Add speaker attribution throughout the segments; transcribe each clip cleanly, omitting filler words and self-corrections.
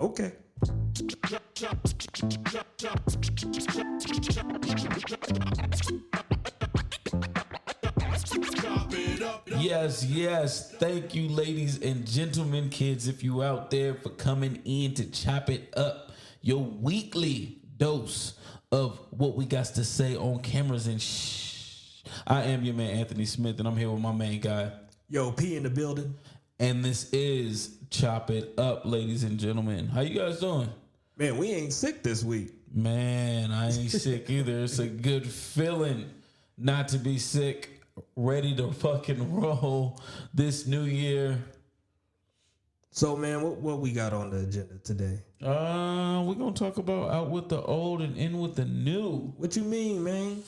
Speaker 1: Okay.
Speaker 2: Yes, yes. Thank you, ladies and gentlemen, kids, if you out there for coming in to chop it up. Your weekly dose of what we got to say on cameras and shh. I am your man, Anthony Smith, and I'm here with my main guy.
Speaker 1: Yo, P in the building.
Speaker 2: And this is Chop It Up, ladies and gentlemen. How you guys doing?
Speaker 1: Man, we ain't sick this week.
Speaker 2: Man, I ain't sick either. It's a good feeling not to be sick. Ready to fucking roll this new year.
Speaker 1: So, man, what we got on the agenda today?
Speaker 2: We're gonna talk about out with the old and in with the new.
Speaker 1: What you mean, man?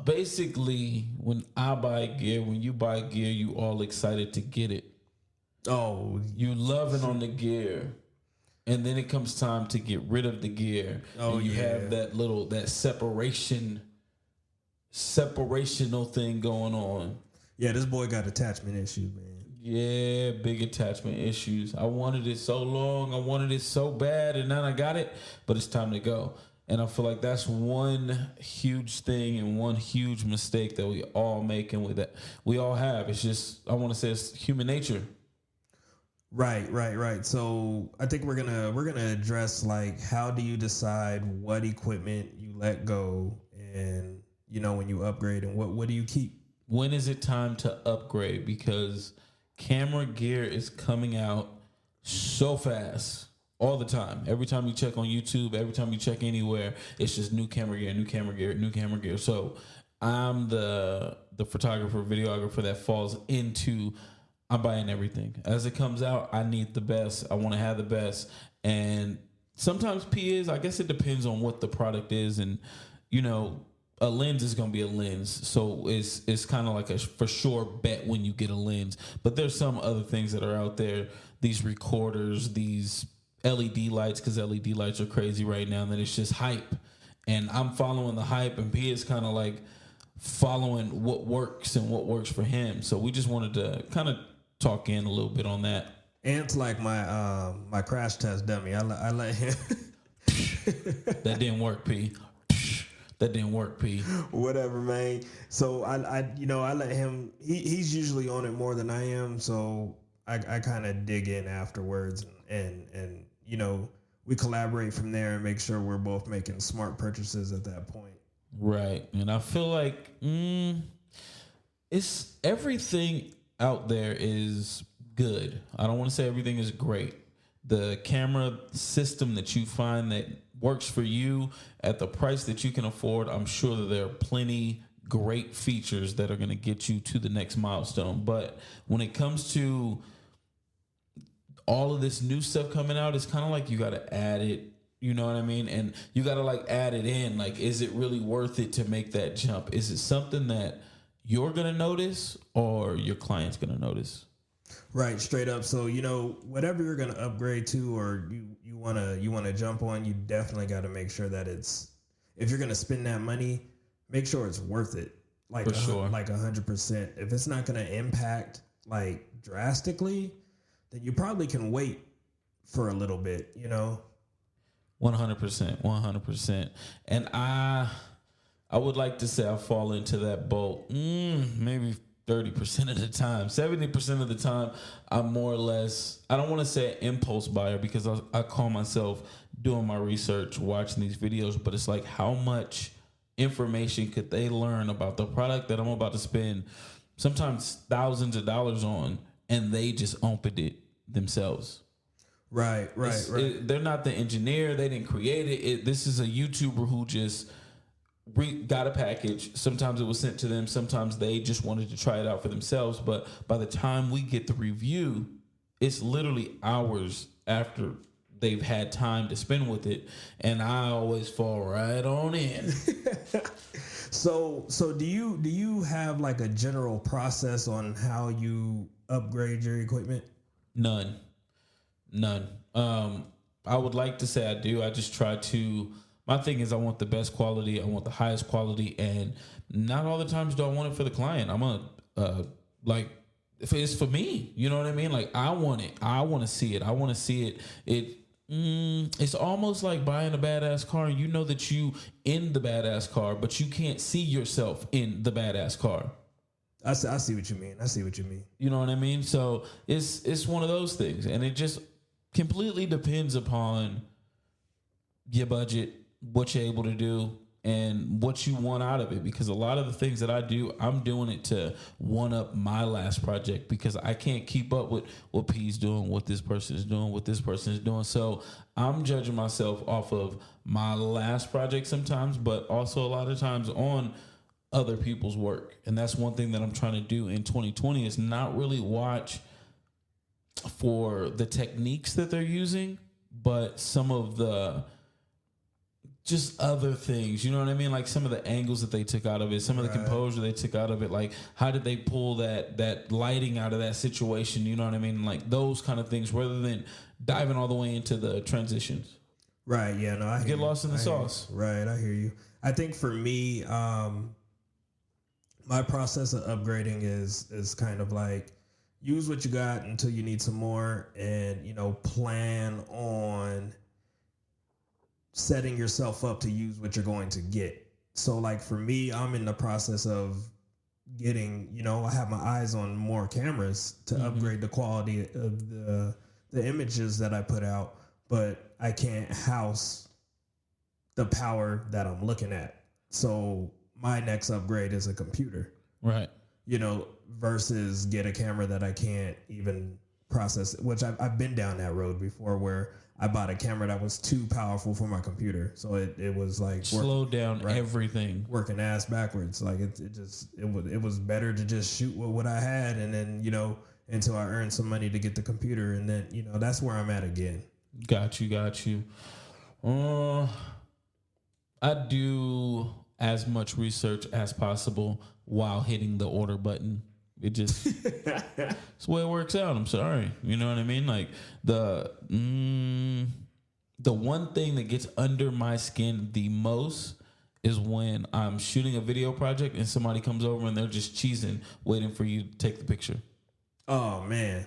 Speaker 2: Basically, when I buy gear, when you buy gear, you all excited to get it.
Speaker 1: Oh,
Speaker 2: You loving on the gear. And then it comes time to get rid of the gear.
Speaker 1: Oh,
Speaker 2: and you
Speaker 1: yeah.
Speaker 2: have that separational thing going on.
Speaker 1: yeah, this boy got attachment issues, man.
Speaker 2: Yeah, big attachment issues. I wanted it so long. I wanted it so bad, and now I got it, but it's time to go. And I feel like that's one huge thing and one huge mistake that we all make and that we all have. It's just, I want to say it's human nature.
Speaker 1: Right. So I think we're gonna address like how do you decide what equipment you let go, and when you upgrade, and what do you keep?
Speaker 2: When is it time to upgrade? Because camera gear is coming out so fast all the time. Every time you check on YouTube, every time you check anywhere, it's just new camera gear, new camera gear, new camera gear. So I'm the photographer, videographer that falls into, I'm buying everything. As it comes out, I need the best. I want to have the best. And sometimes I guess it depends on what the product is. And, a lens is going to be a lens. So it's kind of like a for sure bet when you get a lens. But there's some other things that are out there. These recorders, these LED lights, because LED lights are crazy right now. And then it's just hype. And I'm following the hype. And P is kind of like following what works and what works for him. So we just wanted to kind of talk in a little bit on that.
Speaker 1: Ant's like my crash test dummy. I let him.
Speaker 2: That didn't work, P. That didn't work, P.
Speaker 1: Whatever, man. So I let him. He's usually on it more than I am. So I kind of dig in afterwards, and we collaborate from there and make sure we're both making smart purchases at that point.
Speaker 2: Right, and I feel like it's everything out there is good. I don't want to say everything is great. The camera system that you find that works for you at the price that you can afford, I'm sure that there are plenty great features that are going to get you to the next milestone. But when it comes to all of this new stuff coming out, it's kind of like you got to add it. You know what I mean? And you got to like add it in. Like, is it really worth it to make that jump? Is it something that you're going to notice or your client's going to notice?
Speaker 1: Right, straight up. So whatever you're gonna upgrade to, or you wanna jump on, you definitely got to make sure that if you're gonna spend that money, make sure it's worth it. Like
Speaker 2: for sure,
Speaker 1: like 100%. If it's not gonna impact like drastically, then you probably can wait for a little bit.
Speaker 2: 100%. And I would like to say I fall into that boat. Maybe 30% of the time, 70% of the time, I'm more or less, I don't want to say an impulse buyer because I call myself doing my research, watching these videos, but it's like how much information could they learn about the product that I'm about to spend sometimes thousands of dollars on, and they just opened it themselves.
Speaker 1: Right.
Speaker 2: They're not the engineer. They didn't create it. This is a YouTuber who just got a package. Sometimes it was sent to them. Sometimes they just wanted to try it out for themselves. But by the time we get the review, it's literally hours after they've had time to spend with it. And I always fall right on in.
Speaker 1: So do you have like a general process on how you upgrade your equipment?
Speaker 2: None. I would like to say I do. I just try to. My thing is I want the best quality. I want the highest quality, and not all the times do I want it for the client. I'm gonna if it's for me, you know what I mean? Like I want it. I want to see it. I want to see it. It's almost like buying a badass car. You know that you in the badass car, but you can't see yourself in the badass car.
Speaker 1: I see what you mean. I see what you mean.
Speaker 2: You know what I mean? So it's one of those things, and it just completely depends upon your budget, what you're able to do, and what you want out of it. Because a lot of the things that I do, I'm doing it to one up my last project because I can't keep up with what P's doing, what this person is doing, what this person is doing. So I'm judging myself off of my last project sometimes, but also a lot of times on other people's work. And that's one thing that I'm trying to do in 2020 is not really watch for the techniques that they're using, but some of the just other things, you know what I mean? Like some of the angles that they took out of it, some of the composure they took out of it. Like how did they pull that lighting out of that situation? You know what I mean? Like those kind of things, rather than diving all the way into the transitions.
Speaker 1: Right. Yeah. No, I
Speaker 2: get lost in the sauce.
Speaker 1: Right. I hear you. I think for me, my process of upgrading is kind of like use what you got until you need some more, and plan on setting yourself up to use what you're going to get. So like for me, I'm in the process of getting, I have my eyes on more cameras to upgrade the quality of the images that I put out, but I can't house the power that I'm looking at. So my next upgrade is a computer.
Speaker 2: Right.
Speaker 1: Versus get a camera that I can't even process, which I've been down that road before where I bought a camera that was too powerful for my computer. So it was like
Speaker 2: slowed down everything.
Speaker 1: Working ass backwards. Like it was better to just shoot with what I had, and then, until I earned some money to get the computer, and then, that's where I'm at again.
Speaker 2: Got you. I do as much research as possible while hitting the order button. It just it's the way it works out. I'm sorry. You know what I mean? Like the one thing that gets under my skin the most is when I'm shooting a video project and somebody comes over and they're just cheesing, waiting for you to take the picture.
Speaker 1: Oh man.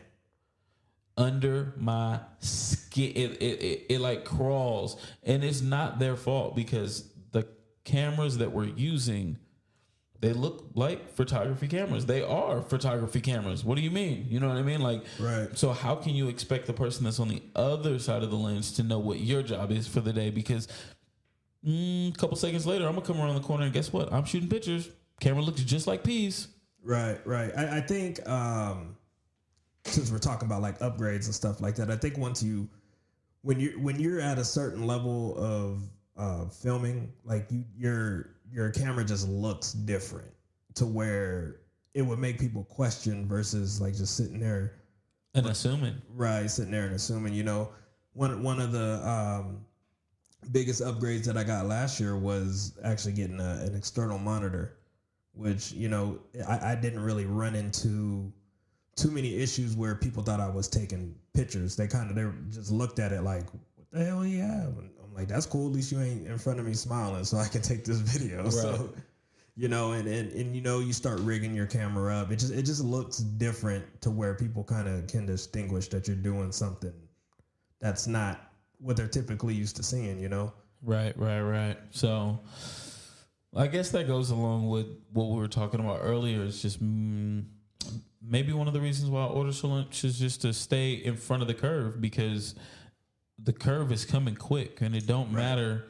Speaker 2: Under my skin, it like crawls, and it's not their fault because the cameras that we're using, they look like photography cameras. They are photography cameras. What do you mean? You know what I mean? Like,
Speaker 1: right.
Speaker 2: So how can you expect the person that's on the other side of the lens to know what your job is for the day? Because a couple seconds later, I'm going to come around the corner and guess what? I'm shooting pictures. Camera looks just like P's.
Speaker 1: Right. I think since we're talking about like upgrades and stuff like that, I think when you're at a certain level of filming, like your camera just looks different to where it would make people question versus like just sitting there
Speaker 2: and assuming.
Speaker 1: Right, sitting there and assuming. One of the biggest upgrades that I got last year was actually getting an external monitor, which I didn't really run into too many issues where people thought I was taking pictures. They just looked at it like, what the hell you have? I'm like, that's cool. At least you ain't in front of me smiling so I can take this video. Right. So, and you start rigging your camera up. It just looks different to where people kind of can distinguish that you're doing something that's not what they're typically used to seeing, Right.
Speaker 2: So I guess that goes along with what we were talking about earlier. It's just maybe one of the reasons why I order so much is just to stay in front of the curve, because the curve is coming quick, and it don't matter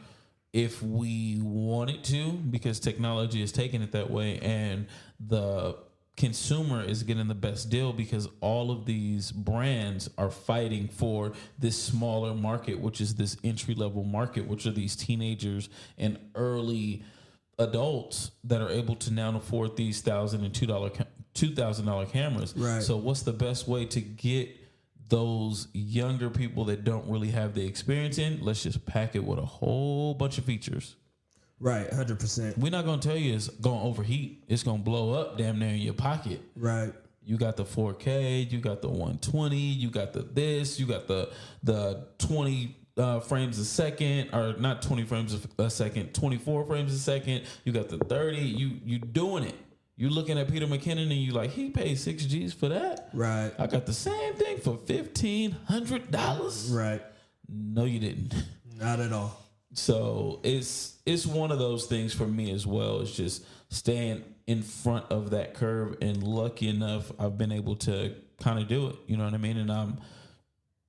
Speaker 2: if we want it to, because technology is taking it that way, and the consumer is getting the best deal because all of these brands are fighting for this smaller market, which is this entry-level market, which are these teenagers and early adults that are able to now afford these $1,000 and $2,000 cameras.
Speaker 1: Right.
Speaker 2: So what's the best way to get those younger people that don't really have the experience in? Let's just pack it with a whole bunch of features.
Speaker 1: Right, 100%.
Speaker 2: We're not going to tell you it's going to overheat. It's going to blow up damn near in your pocket.
Speaker 1: Right.
Speaker 2: You got the 4K, you got the 120, you got the this, you got the 20 frames a second, or not 20 frames a second, 24 frames a second. You got the 30. You doing it. You looking at Peter McKinnon and you like, he paid $6 for that.
Speaker 1: Right.
Speaker 2: I got the same thing for $1,500.
Speaker 1: Right.
Speaker 2: No, you didn't.
Speaker 1: Not at all.
Speaker 2: So it's one of those things for me as well. It's just staying in front of that curve, and lucky enough, I've been able to kind of do it. You know what I mean? And I'm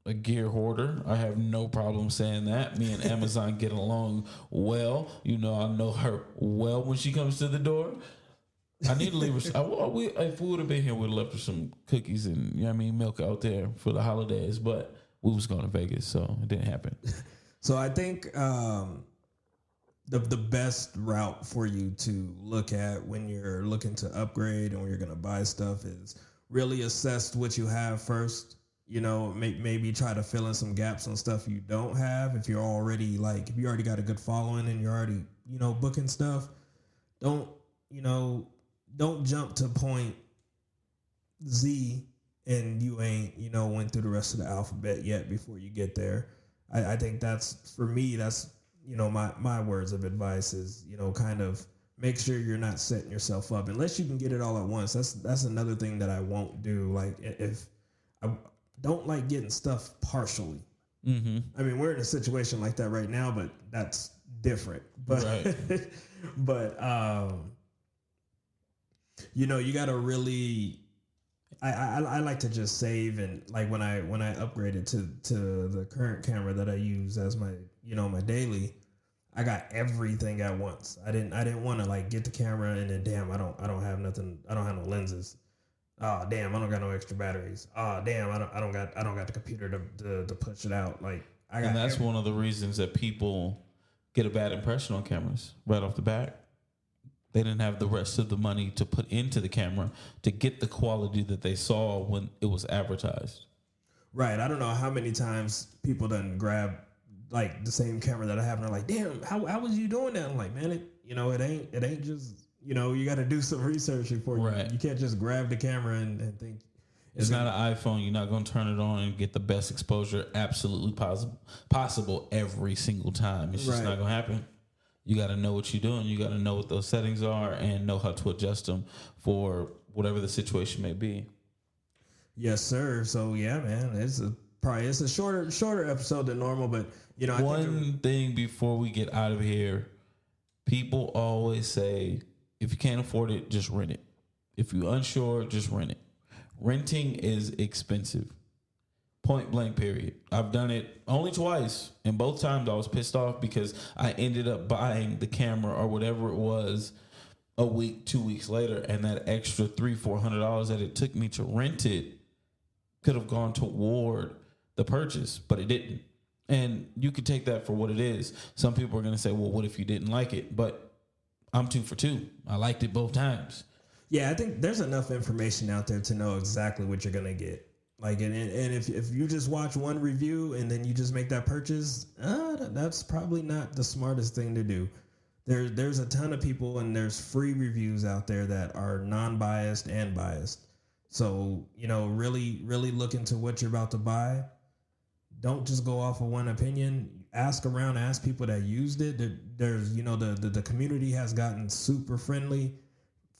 Speaker 2: a gear hoarder. I have no problem saying that. Me and Amazon get along well. You know, I know her well when she comes to the door. I need to leave her. If we would have been here, we'd have left her some cookies and, you know what I mean, milk out there for the holidays. But we was going to Vegas, so it didn't happen.
Speaker 1: So I think the best route for you to look at when you're looking to upgrade and when you're going to buy stuff is really assess what you have first. You know, maybe try to fill in some gaps on stuff you don't have. If you already got a good following and you're already, you know, booking stuff, don't jump to point Z and you ain't, you know, went through the rest of the alphabet yet before you get there. I think that's, for me, that's, you know, my words of advice is, you know, kind of make sure you're not setting yourself up unless you can get it all at once. That's another thing that I won't do. Like, if I don't like getting stuff partially.
Speaker 2: Mm-hmm.
Speaker 1: I mean, we're in a situation like that right now, but that's different. But,
Speaker 2: right.
Speaker 1: but, you know, you got to really, I like to just save, and like when I upgraded to the current camera that I use as my, you know, my daily, I got everything at once. I didn't want to like get the camera and then damn, I don't have nothing. I don't have no lenses. Oh damn, I don't got no extra batteries. Oh damn, I don't got the computer to push it out. Like I got.
Speaker 2: And that's one of the reasons that people get a bad impression on cameras right off the bat. They didn't have the rest of the money to put into the camera to get the quality that they saw when it was advertised.
Speaker 1: Right. I don't know how many times people done grab like the same camera that I have and they're like, damn, how was you doing that? I'm like, man, it ain't just, you know, you got to do some research before you can't just grab the camera and think.
Speaker 2: It's not an iPhone. You're not going to turn it on and get the best exposure absolutely possible every single time. It's just not going to happen. You got to know what you're doing. You got to know what those settings are and know how to adjust them for whatever the situation may be.
Speaker 1: Yes, sir. So yeah, man, it's a shorter episode than normal, but you know,
Speaker 2: One thing before we get out of here, people always say, if you can't afford it, just rent it. If you're unsure, just rent it. Renting is expensive. Point blank, period. I've done it only twice, and both times I was pissed off because I ended up buying the camera or whatever it was a week, 2 weeks later, and that extra $300-400 that it took me to rent it could have gone toward the purchase, but it didn't. And you could take that for what it is. Some people are going to say, well, what if you didn't like it? But I'm 2 for 2. I liked it both times.
Speaker 1: Yeah, I think there's enough information out there to know exactly what you're going to get. Like, and if you just watch one review and then you just make that purchase, that's probably not the smartest thing to do. There's a ton of people and there's free reviews out there that are non-biased and biased. So, you know, really, really look into what you're about to buy. Don't just go off of one opinion. Ask around, ask people that used it. There's, you know, the community has gotten super friendly.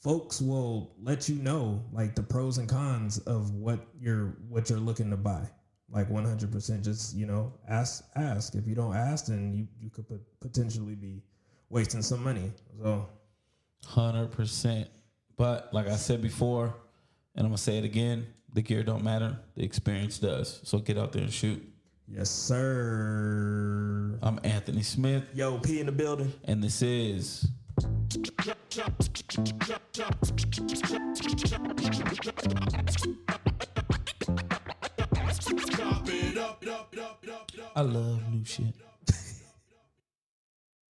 Speaker 1: Folks will let you know like the pros and cons of what you're looking to buy. Like 100%, just, you know, ask. If you don't ask, then you could potentially be wasting some money. So
Speaker 2: 100%. But like I said before, and I'm gonna say it again, the gear don't matter, the experience does. So get out there and shoot.
Speaker 1: Yes, sir.
Speaker 2: I'm Anthony Smith.
Speaker 1: Yo, P in the building.
Speaker 2: And this is I love new shit.